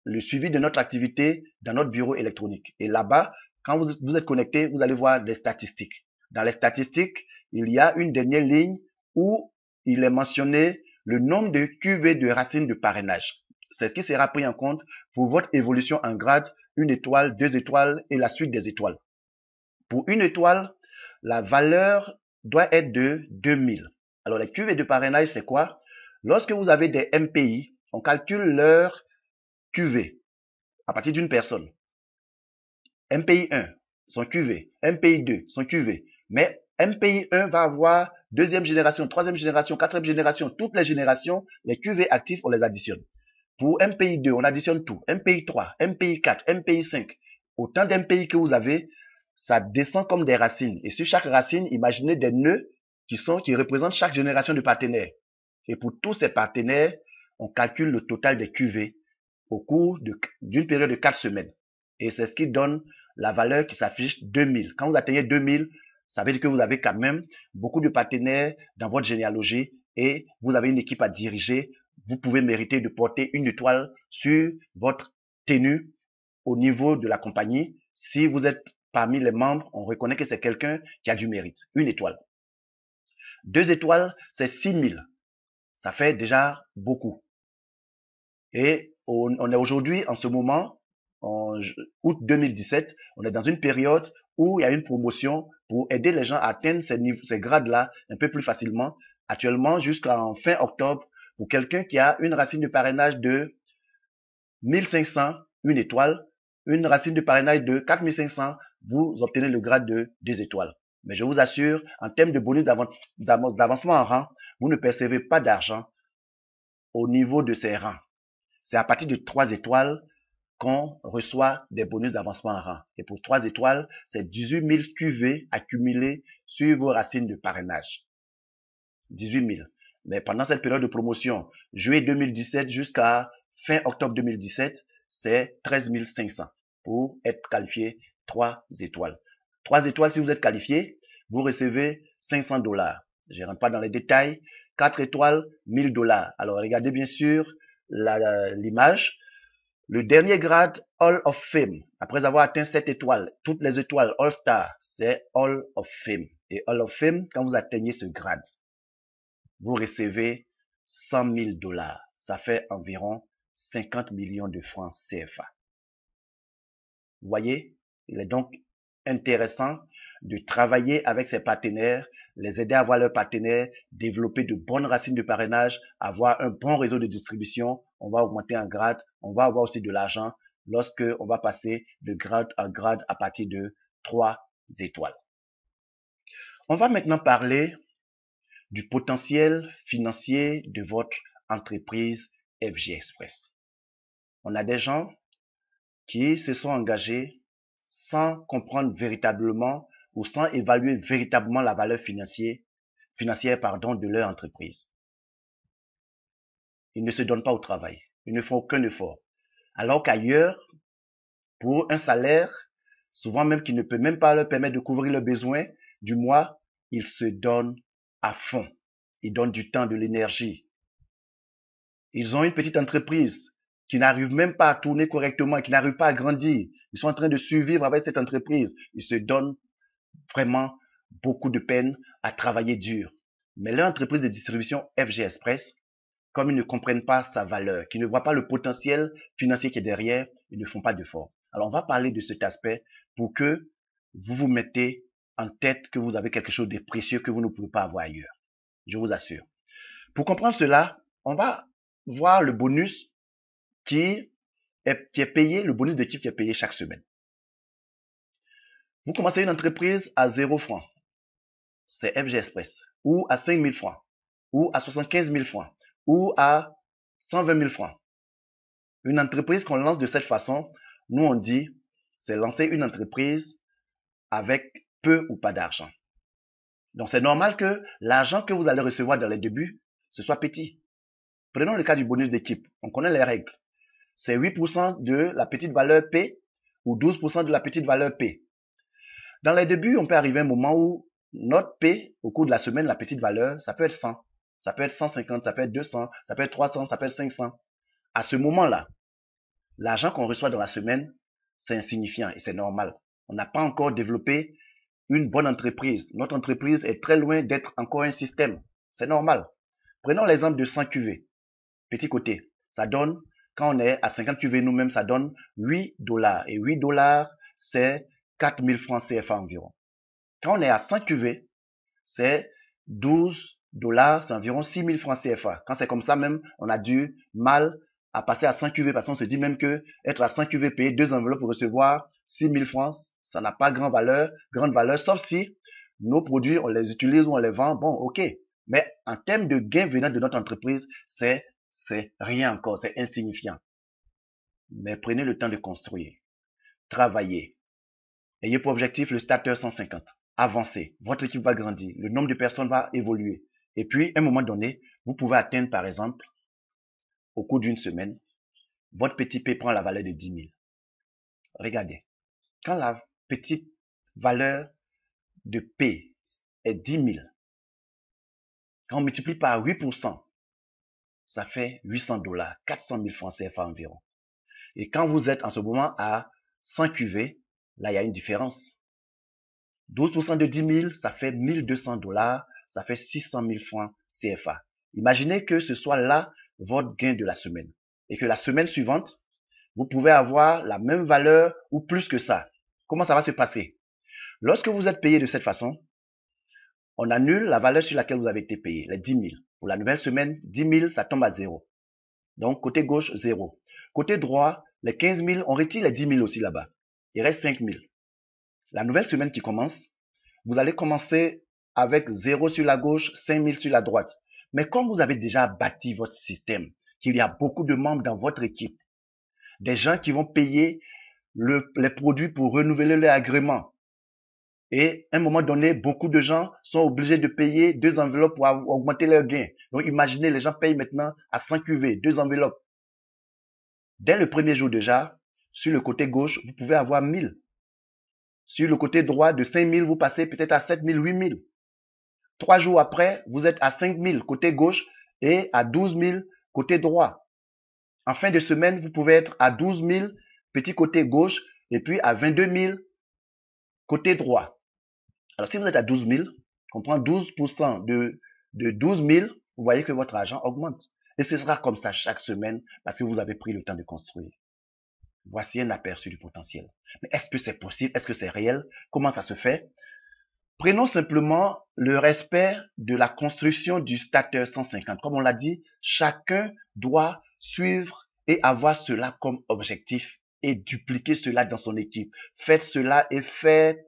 le suivi de notre activité dans notre bureau électronique. Et là-bas, quand vous êtes connecté, vous allez voir des statistiques. Dans les statistiques, il y a une dernière ligne où il est mentionné le nombre de QV de racines de parrainage. C'est ce qui sera pris en compte pour votre évolution en grade, 1 étoile, 2 étoiles et la suite des étoiles. Pour 1 étoile, la valeur doit être de 2000. Alors, les QV de parrainage, c'est quoi? Lorsque vous avez des MPI, on calcule leur QV à partir d'une personne. MPI 1, son QV. MPI 2, son QV. Mais MPI 1 va avoir deuxième génération, troisième génération, quatrième génération, toutes les générations, les QV actifs, on les additionne. Pour MPI 2, on additionne tout. MPI 3, MPI 4, MPI 5. Autant d'MPI que vous avez, ça descend comme des racines. Et sur chaque racine, imaginez des nœuds qui représentent chaque génération de partenaires. Et pour tous ces partenaires, on calcule le total des QV au cours d'une période de 4 semaines. Et c'est ce qui donne la valeur qui s'affiche 2000. Quand vous atteignez 2000, ça veut dire que vous avez quand même beaucoup de partenaires dans votre généalogie et vous avez une équipe à diriger. Vous pouvez mériter de porter 1 étoile sur votre tenue au niveau de la compagnie. Si vous êtes parmi les membres, on reconnaît que c'est quelqu'un qui a du mérite. 1 étoile. 2 étoiles, c'est 6000. Ça fait déjà beaucoup. Et on est aujourd'hui, en ce moment, en août 2017, on est dans une période où il y a une promotion pour aider les gens à atteindre ces grades-là un peu plus facilement. Actuellement, jusqu'en fin octobre, pour quelqu'un qui a une racine de parrainage de 1500, une étoile, une racine de parrainage de 4500, vous obtenez le grade de 2 étoiles. Mais je vous assure, en termes de bonus d'avancement en rang, vous ne percevez pas d'argent au niveau de ces rangs. C'est à partir de 3 étoiles qu'on reçoit des bonus d'avancement en rang. Et pour 3 étoiles, c'est 18 000 QV accumulés sur vos racines de parrainage. 18 000. Mais pendant cette période de promotion, juillet 2017 jusqu'à fin octobre 2017, c'est 13 500 pour être qualifié 3 étoiles. 3 étoiles, si vous êtes qualifié, vous recevez 500 $. Je ne rentre pas dans les détails. 4 étoiles, 1000 $. Alors regardez bien sûr l'image. Le dernier grade, Hall of Fame, après avoir atteint 7 étoiles, toutes les étoiles All Star, c'est Hall of Fame. Et Hall of Fame, quand vous atteignez ce grade, vous recevez 100 000 $. Ça fait environ 50 millions de francs CFA. Vous voyez, il est donc intéressant de travailler avec ses partenaires, les aider à avoir leurs partenaires, développer de bonnes racines de parrainage, avoir un bon réseau de distribution. On va augmenter en grade, on va avoir aussi de l'argent lorsque on va passer de grade en grade à partir de 3 étoiles. On va maintenant parler du potentiel financier de votre entreprise FG Express. On a des gens qui se sont engagés sans comprendre véritablement ou sans évaluer véritablement la valeur financière de leur entreprise. Ils ne se donnent pas au travail. Ils ne font aucun effort. Alors qu'ailleurs, pour un salaire, souvent même qui ne peut même pas leur permettre de couvrir leurs besoins du mois, ils se donnent à fond. Ils donnent du temps, de l'énergie. Ils ont une petite entreprise qui n'arrive même pas à tourner correctement, qui n'arrive pas à grandir. Ils sont en train de survivre avec cette entreprise. Ils se donnent vraiment beaucoup de peine à travailler dur. Mais leur entreprise de distribution FG Express, comme ils ne comprennent pas sa valeur, qui ne voient pas le potentiel financier qui est derrière, ils ne font pas d'efforts. Alors, on va parler de cet aspect pour que vous vous mettez en tête que vous avez quelque chose de précieux que vous ne pouvez pas avoir ailleurs. Je vous assure. Pour comprendre cela, on va voir le bonus qui est payé, le bonus d'équipe qui est payé chaque semaine. Vous commencez une entreprise à 0 francs, c'est FG Express, ou à 5 000 francs, ou à 75 000 francs, ou à 120 000 francs. Une entreprise qu'on lance de cette façon, nous on dit, c'est lancer une entreprise avec peu ou pas d'argent. Donc c'est normal que l'argent que vous allez recevoir dans les débuts, ce soit petit. Prenons le cas du bonus d'équipe. On connaît les règles. C'est 8% de la petite valeur P ou 12% de la petite valeur P. Dans les débuts, on peut arriver à un moment où notre P, au cours de la semaine, la petite valeur, ça peut être 100, ça peut être 150, ça peut être 200, ça peut être 300, ça peut être 500. À ce moment-là, l'argent qu'on reçoit dans la semaine, c'est insignifiant et c'est normal. On n'a pas encore développé une bonne entreprise. Notre entreprise est très loin d'être encore un système. C'est normal. Prenons l'exemple de 100 QV. Petit côté, ça donne, quand on est à 50 QV nous-mêmes, ça donne 8 $. Et 8 $, c'est 4 000 francs CFA environ. Quand on est à 100 QV, c'est 12 $, c'est environ 6 000 francs CFA. Quand c'est comme ça même, on a du mal à passer à 100 QV parce qu'on se dit même que être à 100 QV, payer 2 enveloppes pour recevoir 6 000 francs, ça n'a pas grande valeur, sauf si nos produits, on les utilise ou on les vend, bon, ok. Mais en termes de gains venant de notre entreprise, c'est rien encore, c'est insignifiant. Mais prenez le temps de construire, travailler. Ayez pour objectif le starter 150. Avancez, votre équipe va grandir, le nombre de personnes va évoluer. Et puis, à un moment donné, vous pouvez atteindre, par exemple, au cours d'une semaine, votre petit P prend la valeur de 10 000. Regardez, quand la petite valeur de P est 10 000, quand on multiplie par 8%, ça fait 800 $, 400 000 francs CFA environ. Et quand vous êtes en ce moment à 100 QV, là, il y a une différence. 12% de 10 000, ça fait 1200 $, ça fait 600 000 francs CFA. Imaginez que ce soit là votre gain de la semaine. et que la semaine suivante, vous pouvez avoir la même valeur ou plus que ça. Comment ça va se passer? Lorsque vous êtes payé de cette façon, on annule la valeur sur laquelle vous avez été payé, les 10 000. Pour la nouvelle semaine, 10 000, ça tombe à 0. Donc, côté gauche, 0. Côté droit, les 15 000, on retire les 10 000 aussi là-bas. Il reste 5 000. La nouvelle semaine qui commence, vous allez commencer avec 0 sur la gauche, 5 000 sur la droite. Mais comme vous avez déjà bâti votre système, qu'il y a beaucoup de membres dans votre équipe, des gens qui vont payer les produits pour renouveler leur agrément, et à un moment donné, beaucoup de gens sont obligés de payer 2 enveloppes pour augmenter leurs gains. Donc imaginez, les gens payent maintenant à 100 UV, 2 enveloppes. Dès le premier jour déjà, sur le côté gauche, vous pouvez avoir 1000. Sur le côté droit, de 5000, vous passez peut-être à 7000, 8000. 3 jours après, vous êtes à 5000 côté gauche et à 12 000 côté droit. En fin de semaine, vous pouvez être à 12 000 petit côté gauche et puis à 22 000 côté droit. Alors, si vous êtes à 12 000, on prend 12% de 12 000, vous voyez que votre argent augmente. Et ce sera comme ça chaque semaine parce que vous avez pris le temps de construire. Voici un aperçu du potentiel. Mais est-ce que c'est possible? Est-ce que c'est réel? Comment ça se fait? Prenons simplement le respect de la construction du starter 150. Comme on l'a dit, chacun doit suivre et avoir cela comme objectif et dupliquer cela dans son équipe. Faites cela et faites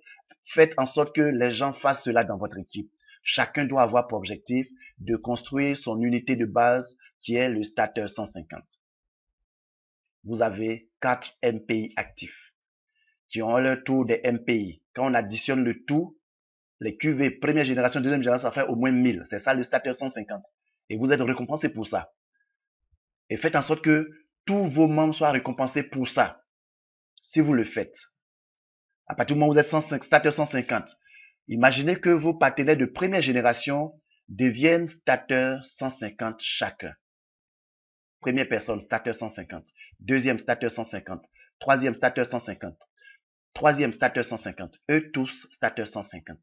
en sorte que les gens fassent cela dans votre équipe. Chacun doit avoir pour objectif de construire son unité de base qui est le starter 150. Vous avez 4 MPI actifs qui ont leur tour des MPI. Quand on additionne le tout, les QV première génération, deuxième génération, ça fait au moins 1000. C'est ça le starter 150. Et vous êtes récompensé pour ça. Et faites en sorte que tous vos membres soient récompensés pour ça. Si vous le faites. À partir du moment où vous êtes starter 150, imaginez que vos partenaires de première génération deviennent starter 150 chacun. Première personne, starter 150. Deuxième, starter 150. Troisième, starter 150. Troisième, starter 150. Eux tous, starter 150.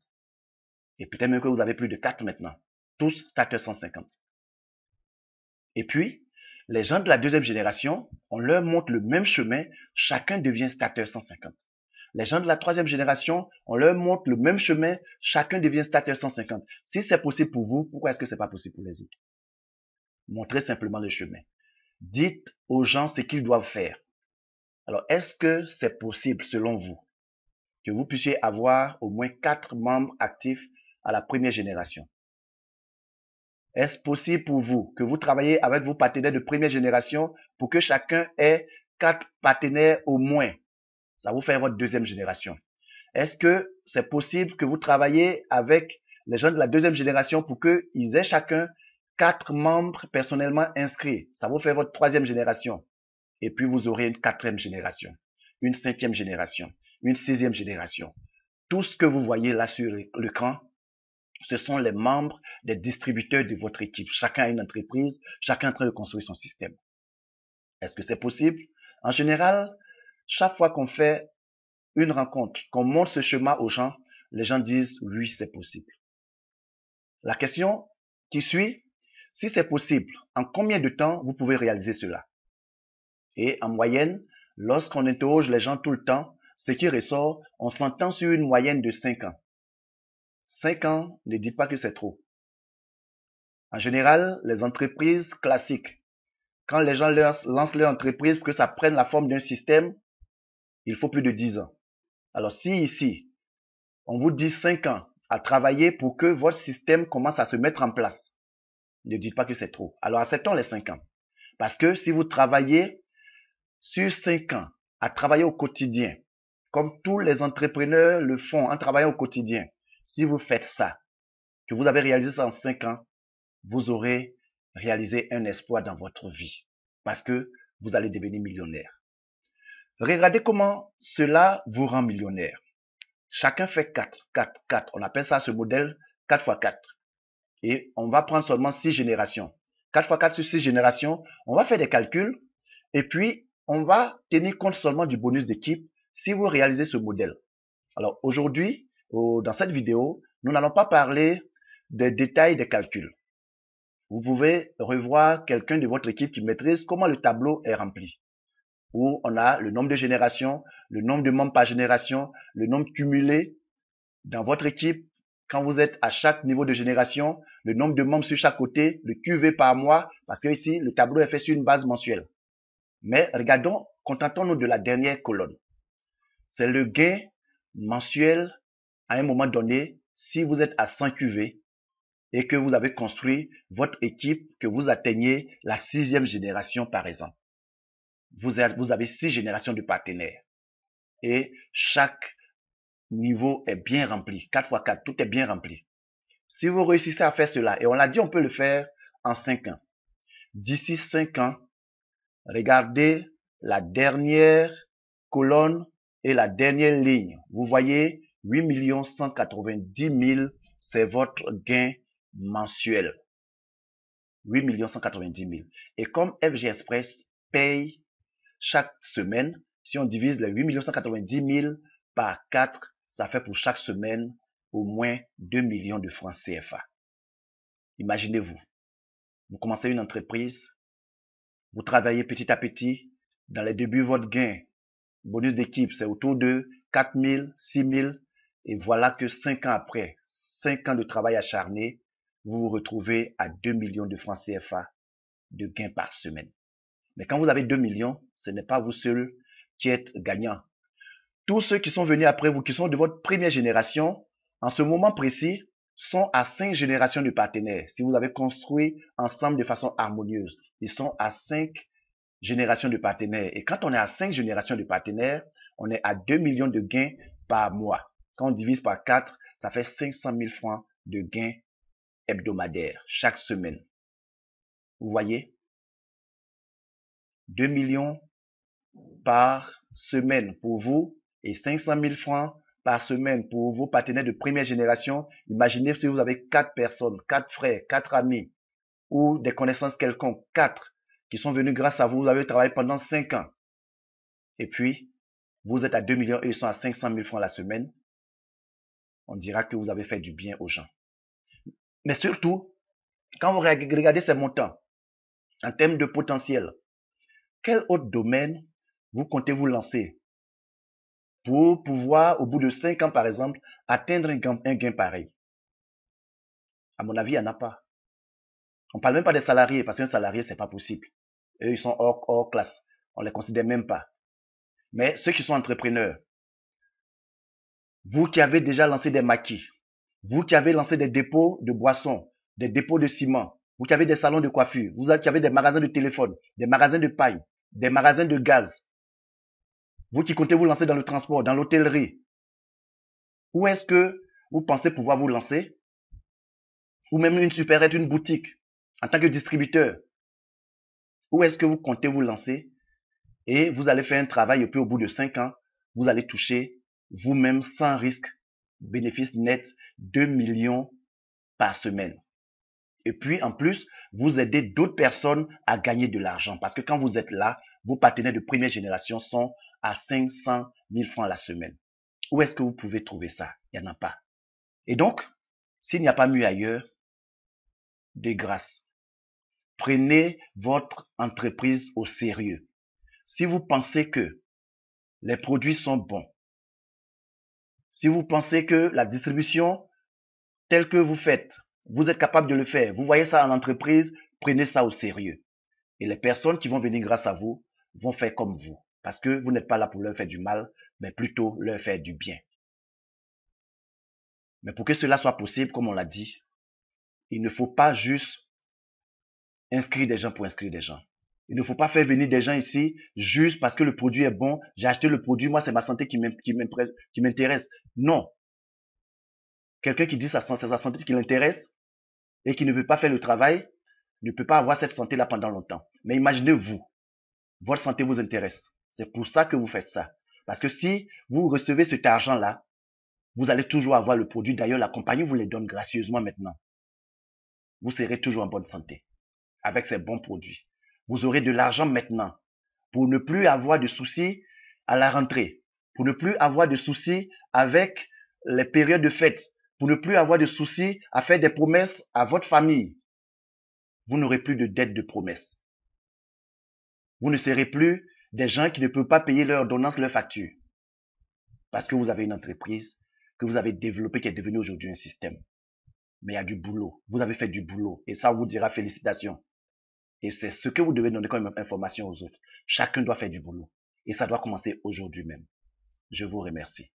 Et peut-être même que vous avez plus de 4 maintenant. Tous starter 150. Et puis, les gens de la deuxième génération, on leur montre le même chemin, chacun devient starter 150. Les gens de la troisième génération, on leur montre le même chemin, chacun devient starter 150. Si c'est possible pour vous, pourquoi est-ce que c'est pas possible pour les autres? Montrez simplement le chemin. Dites aux gens ce qu'ils doivent faire. Alors, est-ce que c'est possible, selon vous, que vous puissiez avoir au moins 4 membres actifs à la première génération? Est-ce possible pour vous que vous travaillez avec vos partenaires de première génération pour que chacun ait 4 partenaires au moins? Ça vous fait votre deuxième génération. Est-ce que c'est possible que vous travaillez avec les gens de la deuxième génération pour qu'ils aient chacun 4 membres personnellement inscrits? Ça vous fait votre troisième génération. Et puis vous aurez une quatrième génération, une cinquième génération, une sixième génération. Tout ce que vous voyez là sur l'écran, ce sont les membres des distributeurs de votre équipe. Chacun a une entreprise, chacun est en train de construire son système. Est-ce que c'est possible? En général, chaque fois qu'on fait une rencontre, qu'on montre ce chemin aux gens, les gens disent oui, c'est possible. La question qui suit, si c'est possible, en combien de temps vous pouvez réaliser cela? Et en moyenne, lorsqu'on interroge les gens tout le temps, ce qui ressort, on s'entend sur une moyenne de 5 ans. 5 ans, ne dites pas que c'est trop. En général, les entreprises classiques, quand les gens lancent leur entreprise pour que ça prenne la forme d'un système, il faut plus de 10 ans. Alors si ici, on vous dit 5 ans à travailler pour que votre système commence à se mettre en place, ne dites pas que c'est trop. Alors acceptons les 5 ans. Parce que si vous travaillez sur 5 ans à travailler au quotidien, comme tous les entrepreneurs le font en travaillant au quotidien, si vous faites ça, que vous avez réalisé ça en 5 ans, vous aurez réalisé un espoir dans votre vie parce que vous allez devenir millionnaire. Regardez comment cela vous rend millionnaire. Chacun fait 4, 4, 4. On appelle ça ce modèle 4 x 4. Et on va prendre seulement 6 générations. 4 x 4 sur 6 générations, on va faire des calculs et puis on va tenir compte seulement du bonus d'équipe si vous réalisez ce modèle. Alors aujourd'hui, dans cette vidéo, nous n'allons pas parler des détails des calculs. vous pouvez revoir quelqu'un de votre équipe qui maîtrise comment le tableau est rempli, où on a le nombre de générations, le nombre de membres par génération, le nombre cumulé dans votre équipe, quand vous êtes à chaque niveau de génération, le nombre de membres sur chaque côté, le QV par mois, parce que ici, le tableau est fait sur une base mensuelle. Mais regardons, contentons-nous de la dernière colonne. C'est le gain mensuel à un moment donné, si vous êtes à 100 QV et que vous avez construit votre équipe, que vous atteignez la 6e génération par exemple. Vous avez 6 générations de partenaires et chaque niveau est bien rempli. 4 x 4, tout est bien rempli. Si vous réussissez à faire cela, et on l'a dit, on peut le faire en 5 ans. D'ici 5 ans, regardez la dernière colonne et la dernière ligne. Vous voyez, 8 190 000, c'est votre gain mensuel. 8 190 000. Et comme FG Express paye chaque semaine, si on divise les 8 190 000 par 4, ça fait pour chaque semaine au moins 2 millions de francs CFA. Imaginez-vous, vous commencez une entreprise, vous travaillez petit à petit, dans les débuts, votre gain, bonus d'équipe, c'est autour de 4 000, 6 000, et voilà que 5 ans après, 5 ans de travail acharné, vous vous retrouvez à 2 millions de francs CFA de gains par semaine. Mais quand vous avez 2 millions, ce n'est pas vous seul qui êtes gagnant. Tous ceux qui sont venus après vous, qui sont de votre première génération, en ce moment précis, sont à 5 générations de partenaires. Si vous avez construit ensemble de façon harmonieuse, ils sont à 5 générations de partenaires. Et quand on est à 5 générations de partenaires, on est à 2 millions de gains par mois. Quand on divise par 4, ça fait 500 000 francs de gains hebdomadaires chaque semaine. Vous voyez? 2 millions par semaine pour vous et 500 000 francs par semaine pour vos partenaires de première génération. Imaginez si vous avez 4 personnes, 4 frères, 4 amis ou des connaissances quelconques, 4 qui sont venus grâce à vous. Vous avez travaillé pendant 5 ans. Et puis, vous êtes à 2 millions et ils sont à 500 000 francs la semaine. On dira que vous avez fait du bien aux gens. Mais surtout, quand vous regardez ces montants, en termes de potentiel, quel autre domaine vous comptez vous lancer pour pouvoir, au bout de 5 ans par exemple, atteindre un gain pareil? À mon avis, il n'y en a pas. On ne parle même pas des salariés, parce qu'un salarié, c'est pas possible. Eux, ils sont hors classe. On les considère même pas. Mais ceux qui sont entrepreneurs, vous qui avez déjà lancé des maquis, vous qui avez lancé des dépôts de boissons, des dépôts de ciment, vous qui avez des salons de coiffure, vous qui avez des magasins de téléphone, des magasins de paille, des magasins de gaz, vous qui comptez vous lancer dans le transport, dans l'hôtellerie, où est-ce que vous pensez pouvoir vous lancer? Ou même une supérette, une boutique, en tant que distributeur. Où est-ce que vous comptez vous lancer? Et vous allez faire un travail et puis au bout de 5 ans, vous allez toucher vous-même sans risque, bénéfice net 2 millions par semaine. Et puis en plus, vous aidez d'autres personnes à gagner de l'argent. Parce que quand vous êtes là, vos partenaires de première génération sont à 500 000 francs la semaine. Où est-ce que vous pouvez trouver ça? Il n'y en a pas. Et donc, s'il n'y a pas mieux ailleurs, de grâce, prenez votre entreprise au sérieux. Si vous pensez que les produits sont bons, si vous pensez que la distribution telle que vous faites, vous êtes capable de le faire, vous voyez ça en entreprise, prenez ça au sérieux. Et les personnes qui vont venir grâce à vous vont faire comme vous. Parce que vous n'êtes pas là pour leur faire du mal, mais plutôt leur faire du bien. Mais pour que cela soit possible, comme on l'a dit, il ne faut pas juste inscrire des gens pour inscrire des gens. Il ne faut pas faire venir des gens ici juste parce que le produit est bon. J'ai acheté le produit, moi c'est ma santé qui m'intéresse. Non. Quelqu'un qui dit c'est sa santé qui l'intéresse et qui ne veut pas faire le travail, ne peut pas avoir cette santé-là pendant longtemps. Mais imaginez-vous, votre santé vous intéresse. C'est pour ça que vous faites ça. Parce que si vous recevez cet argent-là, vous allez toujours avoir le produit. D'ailleurs, la compagnie vous les donne gracieusement maintenant. Vous serez toujours en bonne santé avec ces bons produits. Vous aurez de l'argent maintenant pour ne plus avoir de soucis à la rentrée, pour ne plus avoir de soucis avec les périodes de fête, pour ne plus avoir de soucis à faire des promesses à votre famille. Vous n'aurez plus de dette de promesses. Vous ne serez plus des gens qui ne peuvent pas payer leurs ordonnances, leurs factures. Parce que vous avez une entreprise que vous avez développée qui est devenue aujourd'hui un système. Mais il y a du boulot. Vous avez fait du boulot. Et ça, on vous dira félicitations. Et c'est ce que vous devez donner comme information aux autres. Chacun doit faire du boulot. Et ça doit commencer aujourd'hui même. Je vous remercie.